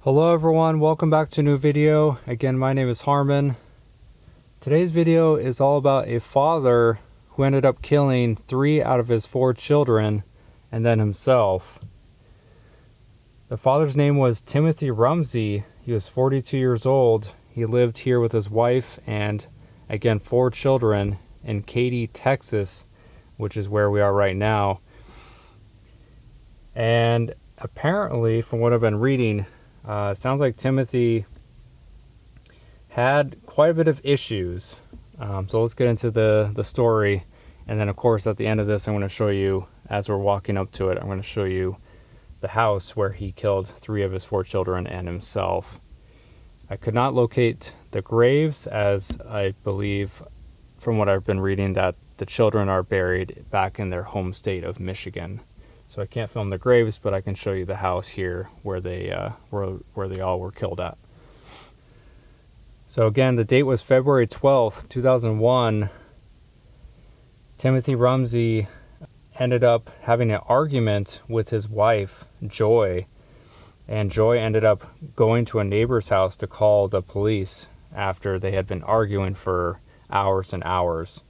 Hello everyone, welcome back to a new video. Again, my name is Harmon. Today's video is all about a father who ended up killing 3 out of his 4 children and then himself. The father's name was Timothy Rumsey. He was 42 years old. He lived here with his wife and again 4 children in Katy, Texas, which is where we are right now. And apparently, from what I've been reading, it sounds like Timothy had quite a bit of issues. So let's get into the story. And then, of course, at the end of this, I'm going to show you, as we're walking up to it, I'm going to show you the house where he killed 3 of his 4 children and himself. I could not locate the graves, as I believe, from what I've been reading, that the children are buried back in their home state of Michigan. So I can't film the graves, but I can show you the house here where they all were killed at. So again, the date was February 12th, 2001. Timothy Rumsey ended up having an argument with his wife, Joy. And Joy ended up going to a neighbor's house to call the police after they had been arguing for hours and hours.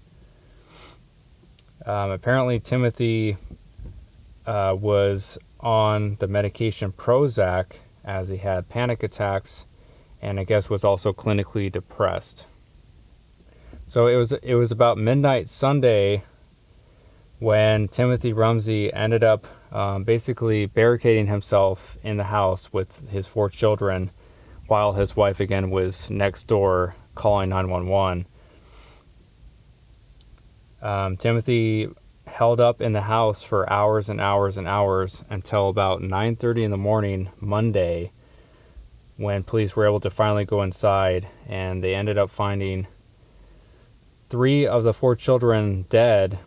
Apparently, Timothy was on the medication Prozac as he had panic attacks, and I guess was also clinically depressed. So it was about midnight Sunday when Timothy Rumsey ended up basically barricading himself in the house with his 4 children, while his wife again was next door calling 911. Timothy held up in the house for hours and hours and hours until about 9:30 in the morning Monday, when police were able to finally go inside, and they ended up finding 3 of the 4 children dead,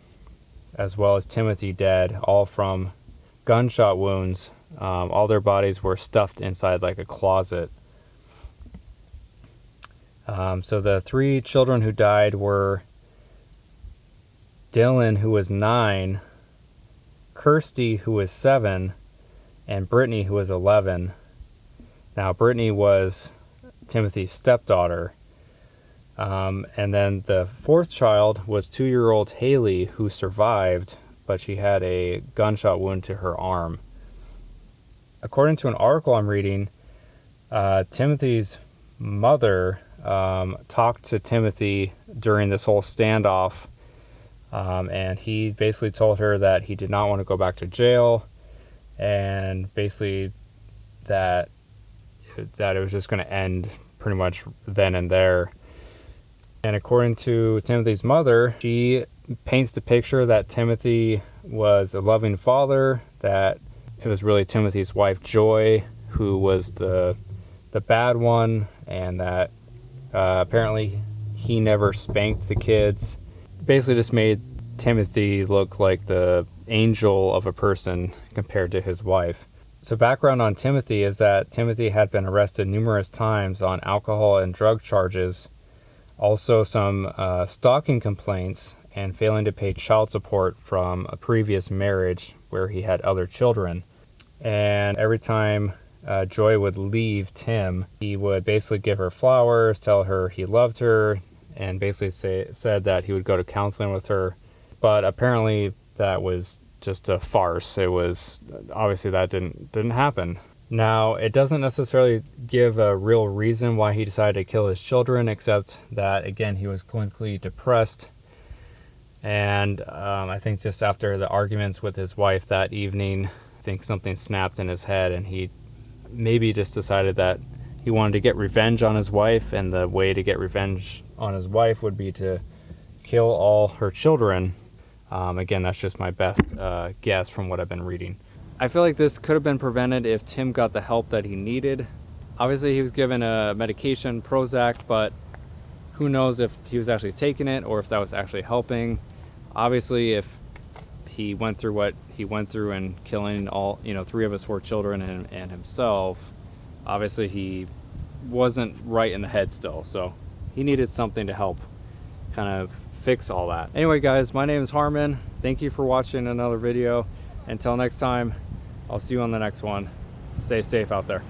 as well as Timothy dead, all from gunshot wounds. All their bodies were stuffed inside like a closet. So the 3 children who died were Dylan, who was 9, Kirsty, who was 7, and Brittany, who was 11. Now, Brittany was Timothy's stepdaughter. And then the 4th child was 2-year-old Haley, who survived, but she had a gunshot wound to her arm. According to an article I'm reading, Timothy's mother talked to Timothy during this whole standoff. And he basically told her that he did not want to go back to jail, and basically that it was just going to end pretty much then and there. And according to Timothy's mother, she paints the picture that Timothy was a loving father, that it was really Timothy's wife Joy who was the bad one, and that apparently he never spanked the kids. Basically just made Timothy look like the angel of a person compared to his wife. So background on Timothy is that Timothy had been arrested numerous times on alcohol and drug charges, also some stalking complaints, and failing to pay child support from a previous marriage where he had other children. And every time Joy would leave Tim, he would basically give her flowers, tell her he loved her, and basically said that he would go to counseling with her. But apparently that was just a farce. It was obviously that didn't happen. Now, it doesn't necessarily give a real reason why he decided to kill his children, except that, again, he was clinically depressed. And I think just after the arguments with his wife that evening, I think something snapped in his head, and he maybe just decided that he wanted to get revenge on his wife, and the way to get revenge on his wife would be to kill all her children. Again, that's just my best guess from what I've been reading. I feel like this could have been prevented if Tim got the help that he needed. Obviously, he was given a medication, Prozac, but who knows if he was actually taking it or if that was actually helping. Obviously, if he went through what he went through and killing all, 3 of his 4 children and himself, obviously he wasn't right in the head still, so he needed something to help kind of fix all that. Anyway, guys, my name is Harmon. Thank you for watching another video. Until next time, I'll see you on the next one. Stay safe out there.